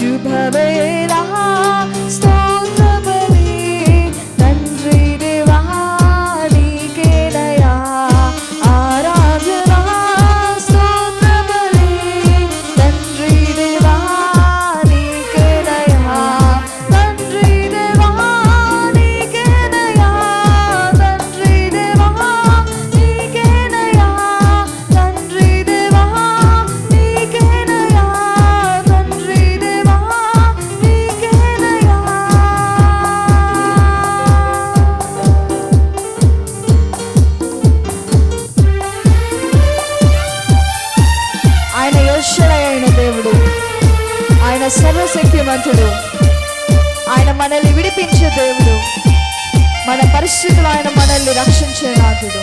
శుభవేళ స్తోత్రబలి తండ్రి దేవా నీకేనయా ఆరాధన స్తోత్రబలి తండ్రి దేవా నీకేనయా తండ్రి దేవా నీకేనయా తండ్రి దేవా నీకేనయా తండ్రి దేవా నీకేనయా తండ్రి దేవా నీకేనయా. ఆయన యోషుడై అయిన దేవుడు, ఆయన సర్వశక్తిమంతుడు, ఆయన మనల్ని విడిపించే దేవుడు, మన పరిస్థితులు ఆయన మనల్ని రక్షించే నాథుడు.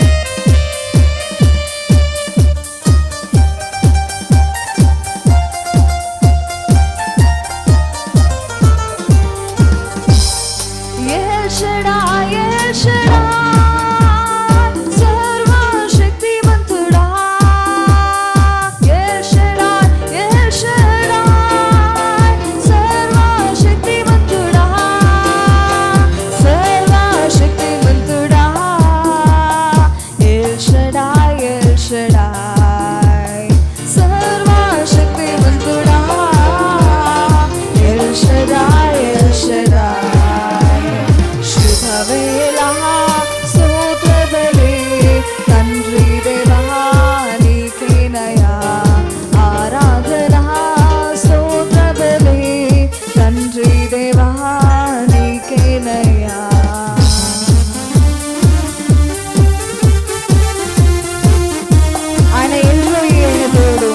El Shaddai, El Shaddai, సర్వశక్తిమంతుడా. El Shaddai, El Shaddai, సర్వశక్తిమంతుడా, సర్వశక్తిమంతుడా. El Shaddai, El Shaddai, సర్వశక్తిమంతుడా. El Shaddai, El Shaddai, శుభవేళ స్తోత్రబలి తండ్రి దేవా నీకేనయా ఆరాధన స్తోత్రబలి తండ్రి దేవా నీకేనయా. ఆయన ఎల్రోయి అయిన దేవుడు,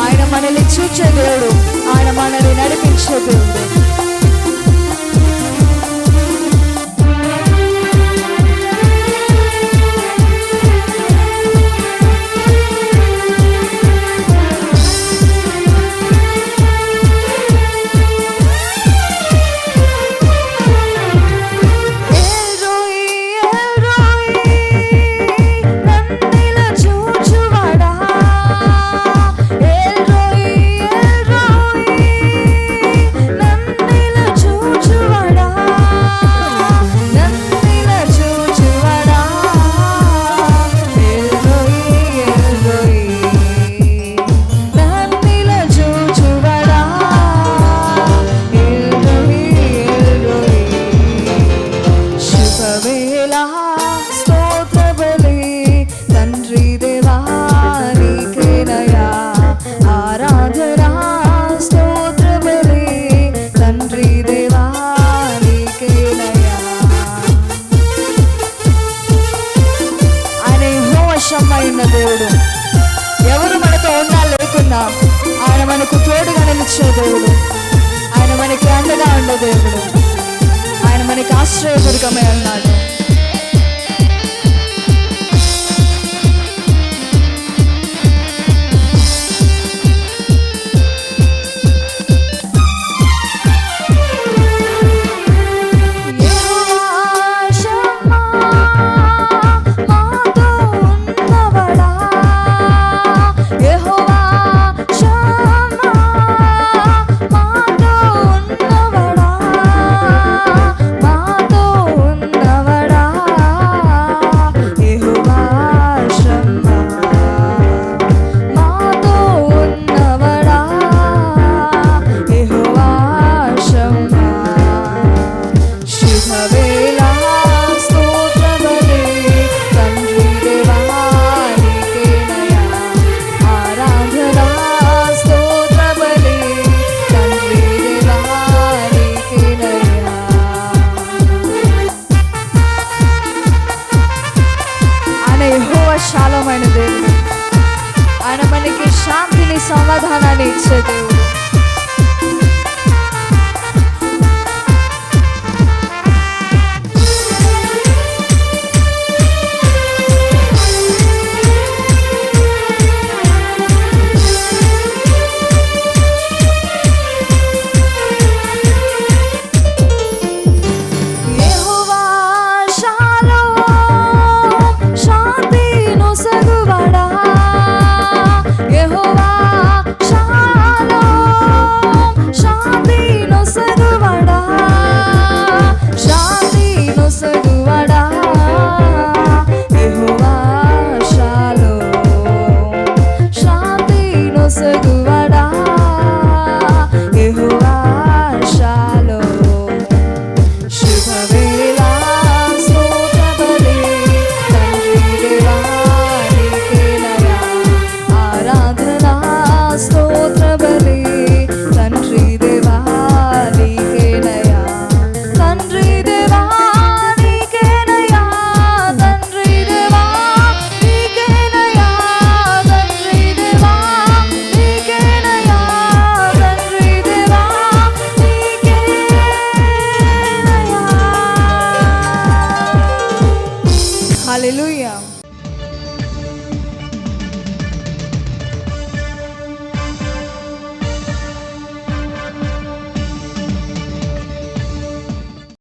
ఆయన మనల్ని చూచే దేవుడు, ఆయన మనల్ని నడిపించే దేవుడు. స్తోత్రబలి తండ్రి దేవా నీకేనయా ఆరాధన స్తోత్రబలి తండ్రి దేవా నీకేనయా. ఆయన యెహోవా షమ్మా అయిన దేవుడు, ఎవరు మనతో ఉన్నా లేకున్నా ఆయన మనకు తోడుగా నిలిచే దేవుడు, ఆయన మనకి అండగా ఉండే దేవుడు, ఆయన మనకి ఆశ్రయదుర్గమై ఉన్నాడు.